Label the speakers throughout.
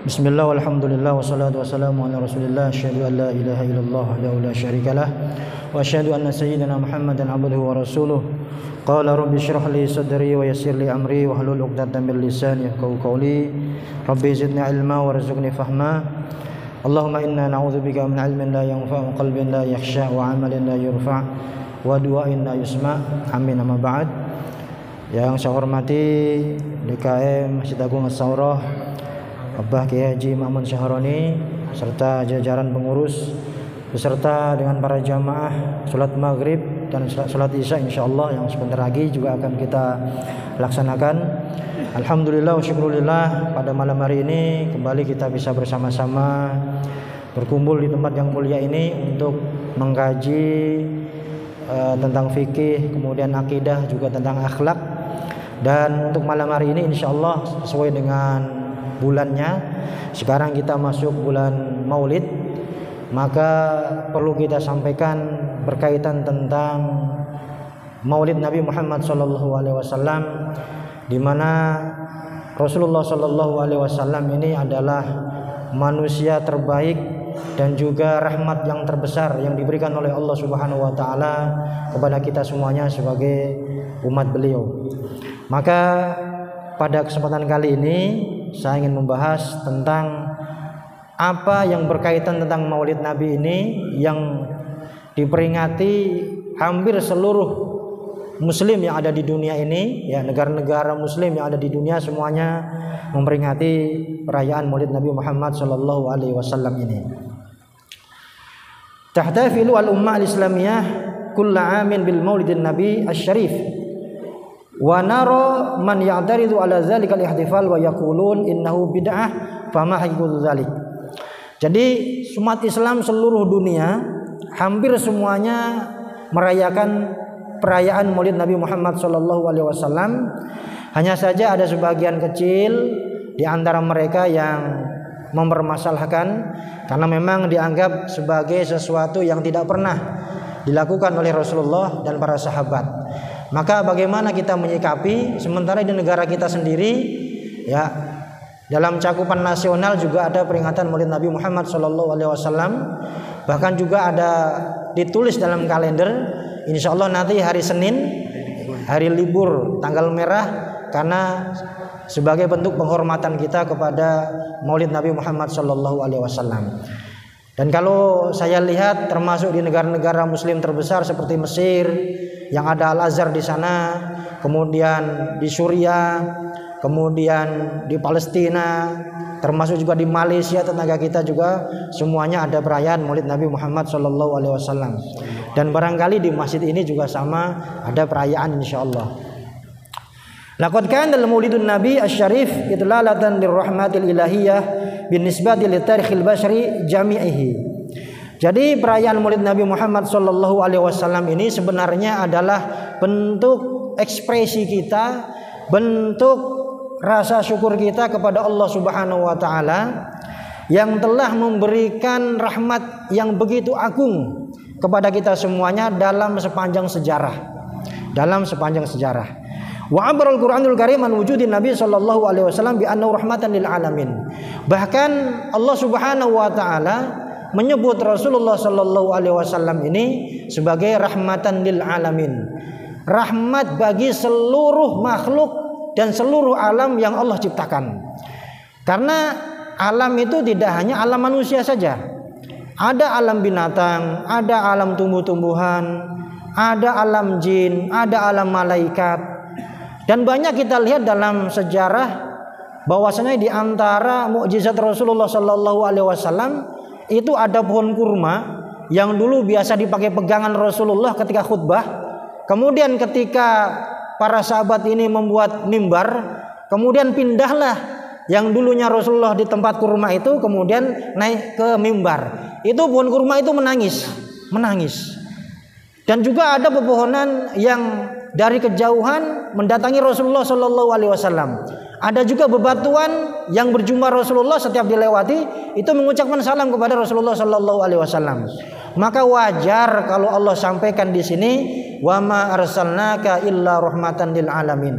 Speaker 1: Bismillah walhamdulillah wassalatu wassalamu ala rasulillah asyhadu an la ilaha illallah wahdahu la syarikalah wa asyhadu anna sayyidina Muhammadan abduhu wa rasuluh. Qala rabbi shrah li sadri wa yassir li amri wa hlul 'uqdatam min lisani yafqahu qawli. Rabbi zidni ilma warzuqni fahma. Allahumma inna na'udzubika min ilmin la yanfa' wa qalbin la yakhsha wa 'amalin la yurfa' wa du'ain la yusma'. Amin. Amma ba'd. Yang saya hormati DKM Masjid Agung As-Saurah Abah Kiai Haji Ma'mun Syahroni serta jajaran pengurus beserta dengan para jamaah salat maghrib dan salat isya insyaallah yang sebentar lagi juga akan kita laksanakan. Alhamdulillah wa syukurillah, pada malam hari ini kembali kita bisa bersama-sama berkumpul di tempat yang mulia ini untuk mengkaji tentang fikih, kemudian akidah, juga tentang akhlak. Dan untuk malam hari ini insyaallah sesuai dengan bulannya, sekarang kita masuk bulan Maulid, maka perlu kita sampaikan berkaitan tentang Maulid Nabi Muhammad SAW, di mana Rasulullah SAW ini adalah manusia terbaik dan juga rahmat yang terbesar yang diberikan oleh Allah Subhanahu wa taala kepada kita semuanya sebagai umat beliau. Maka pada kesempatan kali ini saya ingin membahas tentang apa yang berkaitan tentang Maulid Nabi ini yang diperingati hampir seluruh muslim yang ada di dunia ini, ya, negara-negara muslim yang ada di dunia semuanya memperingati perayaan Maulid Nabi Muhammad sallallahu alaihi wasallam ini. Tahtafilu al-ummah al-islamiyah kulla amin bil Maulidin Nabi asy-syarif. Wa nara man ya'taridu ala dzalika al-ihtifal wa yaqulun innahu bid'ah fama haqiqatu dzalik. Jadi umat Islam seluruh dunia hampir semuanya merayakan perayaan Maulid Nabi Muhammad SAW. Hanya saja ada sebagian kecil di antara mereka yang mempermasalahkan karena memang dianggap sebagai sesuatu yang tidak pernah dilakukan oleh Rasulullah dan para sahabat. Maka bagaimana kita menyikapi sementara di negara kita sendiri, ya, dalam cakupan nasional juga ada peringatan Maulid Nabi Muhammad SAW. Bahkan juga ada ditulis dalam kalender, insya Allah nanti hari Senin, hari libur tanggal merah, karena sebagai bentuk penghormatan kita kepada Maulid Nabi Muhammad SAW. Dan kalau saya lihat termasuk di negara-negara muslim terbesar seperti Mesir yang ada Al-Azhar di sana, kemudian di Suriah, kemudian di Palestina, termasuk juga di Malaysia tetangga kita juga semuanya ada perayaan Maulid Nabi Muhammad SAW. Dan barangkali di masjid ini juga sama ada perayaan insyaallah. Laqad kana al-Maulidun Nabi asy-syarif idlalatan lirrahmatil ilahiyah binisbati li tarikhil bashari jami'ihi. Jadi perayaan Maulid Nabi Muhammad SAW ini sebenarnya adalah bentuk ekspresi kita, bentuk rasa syukur kita kepada Allah Subhanahu wa taala yang telah memberikan rahmat yang begitu agung kepada kita semuanya dalam sepanjang sejarah. Wa abaral Qur'anul Karim an wujudin Nabi sallallahu alaihi wasallam bi annahu rahmatan lil alamin. Bahkan Allah Subhanahu wa taala menyebut Rasulullah sallallahu alaihi wasallam ini sebagai rahmatan lil alamin. Rahmat bagi seluruh makhluk dan seluruh alam yang Allah ciptakan. Karena alam itu tidak hanya alam manusia saja. Ada alam binatang, ada alam tumbuh-tumbuhan, ada alam jin, ada alam malaikat. Dan banyak kita lihat dalam sejarah bahwasanya di antara mukjizat Rasulullah sallallahu alaihi wasallam itu ada pohon kurma yang dulu biasa dipakai pegangan Rasulullah ketika khutbah. Kemudian ketika para sahabat ini membuat mimbar, kemudian pindahlah yang dulunya Rasulullah di tempat kurma itu kemudian naik ke mimbar. Itu pohon kurma itu menangis. Dan juga ada pepohonan yang dari kejauhan mendatangi Rasulullah Sallallahu Alaihi Wasallam. Ada juga bebatuan yang berjumpa Rasulullah setiap dilewati itu mengucapkan salam kepada Rasulullah Sallallahu Alaihi Wasallam. Maka wajar kalau Allah sampaikan di sini, wa ma arsalnaka illa rahmatan lil alamin.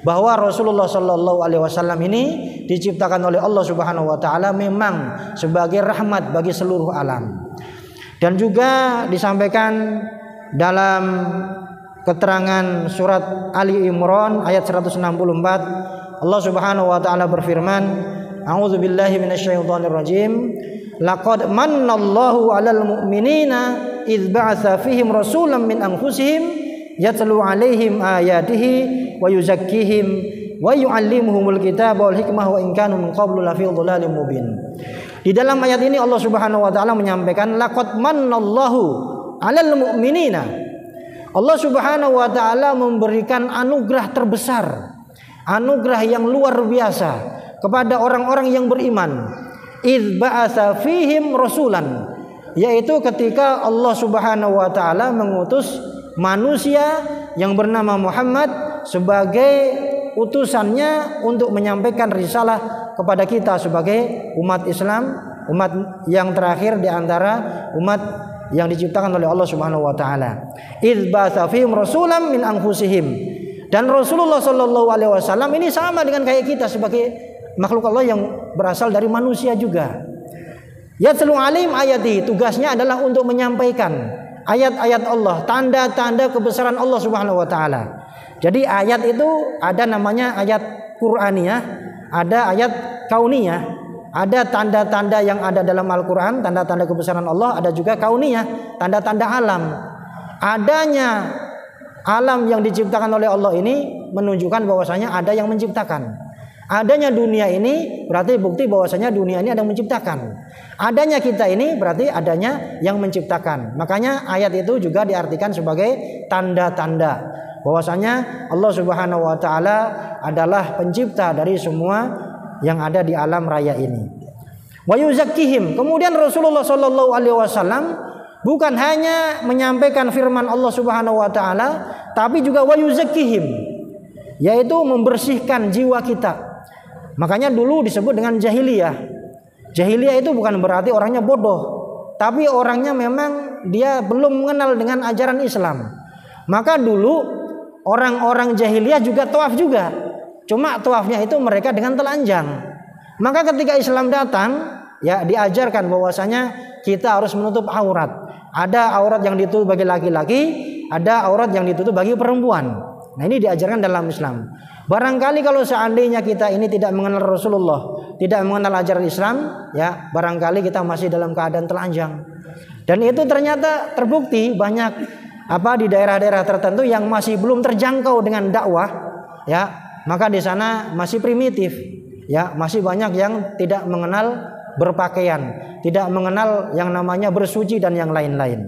Speaker 1: bahwa Rasulullah Shallallahu Alaihi Wasallam ini diciptakan oleh Allah Subhanahu Wa Taala memang sebagai rahmat bagi seluruh alam. Dan juga disampaikan dalam keterangan surat Ali Imran ayat 164, Allah Subhanahu Wa Taala berfirman, A'udzubillahi minasyaitonirrajim, laqad mannallahu 'alal mu'minina idz ba'atsa fihim rasulan min anfusihim yatlu 'alaihim ayatihi wa yuzakkihim wa yu'allimuhumul kitaba wal hikmah wa in kanu min qablu lafi dhalalin mubin. Di dalam ayat ini Allah Subhanahu wa taala menyampaikan laqad mannallahu 'alal mu'minina. Allah Subhanahu wa taala memberikan anugerah terbesar, anugerah yang luar biasa kepada orang-orang yang beriman. Idz ba'atsa fihim rasulan, yaitu ketika Allah Subhanahu wa taala mengutus manusia yang bernama Muhammad sebagai utusannya untuk menyampaikan risalah kepada kita sebagai umat Islam, umat yang terakhir di antara umat yang diciptakan oleh Allah Subhanahu wa taala. Idz ba'atsa fihim rasulan min anfusihim. Dan Rasulullah Shallallahu alaihi wasallam ini sama dengan kayak kita sebagai makhluk Allah yang berasal dari manusia juga. Yatlu 'alaihim ayati, tugasnya adalah untuk menyampaikan ayat-ayat Allah, tanda-tanda kebesaran Allah Subhanahu wa taala. Jadi ayat itu ada namanya ayat Qur'aniyah, ada ayat kauniyah, ada tanda-tanda yang ada dalam Al-Qur'an, tanda-tanda kebesaran Allah, ada juga kauniyah, tanda-tanda alam. Adanya alam yang diciptakan oleh Allah ini menunjukkan bahwasanya ada yang menciptakan. Adanya dunia ini berarti bukti bahwasanya dunia ini ada yang menciptakan. Adanya kita ini berarti adanya yang menciptakan. Makanya ayat itu juga diartikan sebagai tanda-tanda bahwasanya Allah Subhanahu wa taala adalah pencipta dari semua yang ada di alam raya ini. Wa yuzakkihim. Kemudian Rasulullah Shallallahu alaihi wasallam bukan hanya menyampaikan firman Allah Subhanahu wa taala, tapi juga wa yuzakkihim, yaitu membersihkan jiwa kita. Makanya dulu disebut dengan jahiliyah. Jahiliyah itu bukan berarti orangnya bodoh, tapi orangnya memang dia belum mengenal dengan ajaran Islam. Maka dulu orang-orang jahiliyah juga tawaf juga. Cuma tawafnya itu mereka dengan telanjang. Maka ketika Islam datang, ya diajarkan bahwasanya kita harus menutup aurat. Ada aurat yang ditutup bagi laki-laki, ada aurat yang ditutup bagi perempuan. Nah, ini diajarkan dalam Islam. Barangkali kalau seandainya kita ini tidak mengenal Rasulullah, tidak mengenal ajaran Islam, ya barangkali kita masih dalam keadaan telanjang. Dan itu ternyata terbukti banyak di daerah-daerah tertentu yang masih belum terjangkau dengan dakwah, ya. Maka di sana masih primitif, ya, masih banyak yang tidak mengenal berpakaian, tidak mengenal yang namanya bersuci dan yang lain-lain.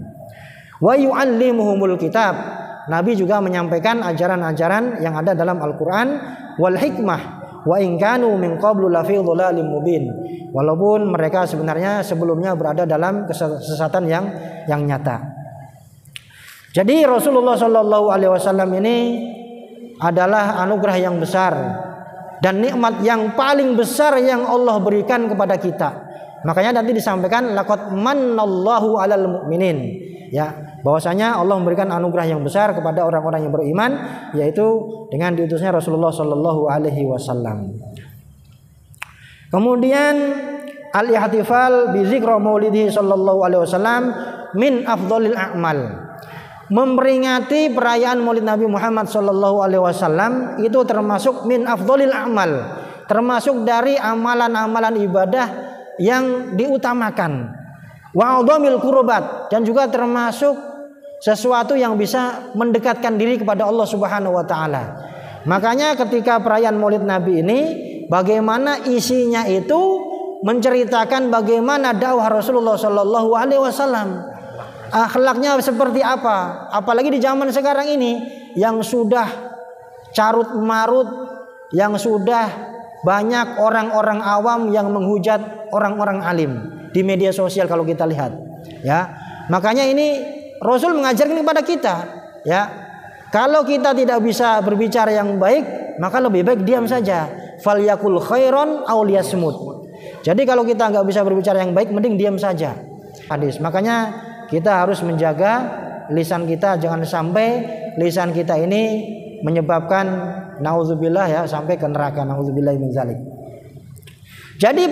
Speaker 1: Wa yu'allimuhumul kitab. Nabi juga menyampaikan ajaran-ajaran yang ada dalam Al-Qur'an wal hikmah wa in kanu min qablu lafi dhalalin mubin. Walaupun mereka sebenarnya sebelumnya berada dalam kesesatan yang nyata. Jadi Rasulullah Shallallahu alaihi wasallam ini adalah anugerah yang besar dan nikmat yang paling besar yang Allah berikan kepada kita. Makanya nanti disampaikan laqad mannallahu 'alal mu'minin, ya, bahwasanya Allah memberikan anugerah yang besar kepada orang-orang yang beriman, yaitu dengan diutusnya Rasulullah Shallallahu alaihi wasallam. Kemudian al-ihtifal bi dzikra maulidihi sallallahu alaihi wasallam min afdhalil a'mal. Memperingati perayaan Maulid Nabi Muhammad sallallahu alaihi wasallam itu termasuk min afdhalil a'mal, termasuk dari amalan-amalan ibadah yang diutamakan. Wa a'dhamil qurbat, dan juga termasuk sesuatu yang bisa mendekatkan diri kepada Allah Subhanahu wa taala. Makanya ketika perayaan Maulid Nabi ini, bagaimana isinya itu menceritakan bagaimana dakwah Rasulullah Shallallahu alaihi wasallam. Akhlaknya seperti apa? Apalagi di zaman sekarang ini yang sudah carut marut, yang sudah banyak orang-orang awam yang menghujat orang-orang alim di media sosial kalau kita lihat, ya. Makanya ini Rasul mengajarkan kepada kita, ya. Kalau kita tidak bisa berbicara yang baik, maka lebih baik diam saja. Falyakul khairon aw liyasmut. Jadi kalau kita nggak bisa berbicara yang baik, mending diam saja. Hadis. Makanya kita harus menjaga lisan kita, jangan sampai lisan kita ini menyebabkan Nauzubillah ya, sampai ke neraka. Nauzubillah min zalik. Jadi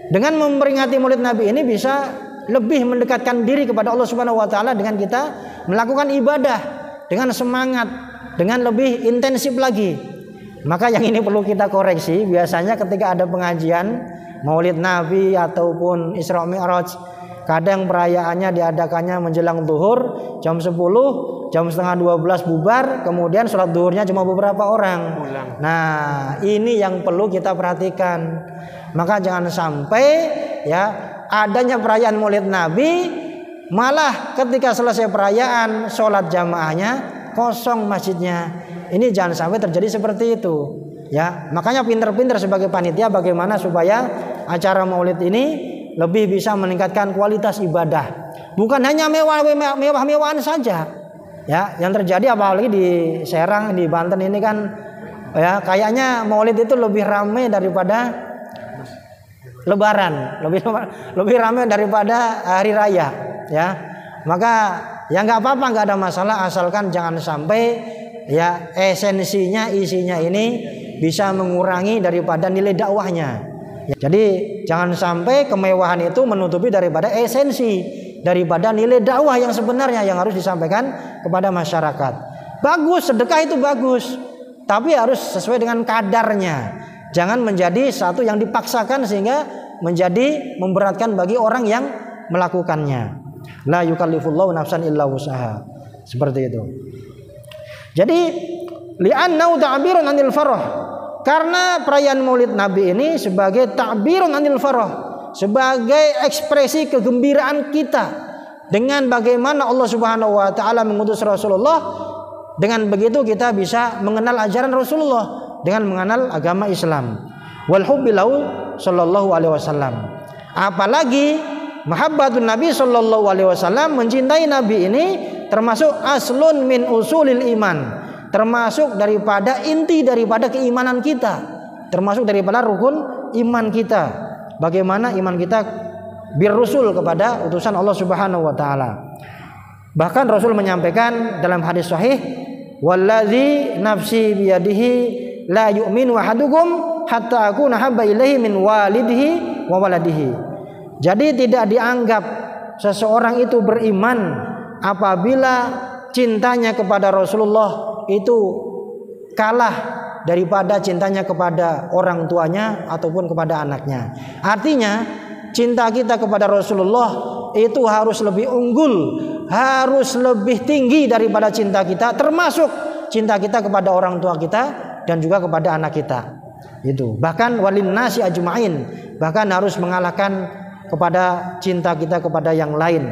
Speaker 1: dengan memperingati Maulid Nabi ini bisa lebih mendekatkan diri kepada Allah Subhanahu wa taala dengan kita melakukan ibadah dengan semangat, dengan lebih intensif lagi. Maka yang ini perlu kita koreksi. Biasanya ketika ada pengajian Maulid Nabi ataupun Isra Mi'raj, kadang perayaannya diadakannya menjelang zuhur jam 10, jam setengah 12 bubar, kemudian sholat zuhurnya cuma beberapa orang. Nah, ini yang perlu kita perhatikan. Maka jangan sampai ya adanya perayaan Maulid Nabi malah ketika selesai perayaan sholat jamaahnya kosong masjidnya. Ini jangan sampai terjadi seperti itu. Ya, makanya pinter-pinter sebagai panitia bagaimana supaya acara Maulid ini lebih bisa meningkatkan kualitas ibadah. Bukan hanya mewah-mewahan saja. Ya, yang terjadi apalagi di Serang, di Banten ini kan ya kayaknya Maulid itu lebih ramai daripada Lebaran, lebih ramai daripada hari raya, ya. Maka ya nggak apa-apa, nggak ada masalah, asalkan jangan sampai ya esensinya, isinya ini bisa mengurangi daripada nilai dakwahnya. Ya, jadi jangan sampai kemewahan itu menutupi daripada esensi, daripada nilai dakwah yang sebenarnya yang harus disampaikan kepada masyarakat. Bagus, sedekah itu bagus, tapi harus sesuai dengan kadarnya. Jangan menjadi satu yang dipaksakan sehingga menjadi memberatkan bagi orang yang melakukannya. La yukallifullahu nafsan illa wus'aha. Seperti itu. Jadi li'annahu ta'birun 'anil farah. Karena perayaan Maulid Nabi ini sebagai ta'birun 'anil farah, sebagai ekspresi kegembiraan kita dengan bagaimana Allah Subhanahu wa taala mengutus Rasulullah. Dengan begitu kita bisa mengenal ajaran Rasulullah, dengan mengenal agama Islam. Wal hubbilahu sallallahu alaihi wasallam. Apalagi mahabbatun Nabi sallallahu alaihi wasallam, mencintai Nabi ini termasuk aslun min usulil iman, termasuk daripada inti daripada keimanan kita, termasuk daripada rukun iman kita. Bagaimana iman kita birrusul kepada utusan Allah Subhanahu wa taala. Bahkan Rasul menyampaikan dalam hadis sahih, wallazi nafsi biyadihi la yu'minu ahadukum hatta akuna habba ilaihi min walidihi wa waladihi. Jadi tidak dianggap seseorang itu beriman apabila cintanya kepada Rasulullah itu kalah daripada cintanya kepada orang tuanya ataupun kepada anaknya. Artinya cinta kita kepada Rasulullah itu harus lebih unggul, harus lebih tinggi daripada cinta kita, termasuk cinta kita kepada orang tua kita dan juga kepada anak kita. Itu. Bahkan walin nasi ajmain, bahkan harus mengalahkan kepada cinta kita kepada yang lain.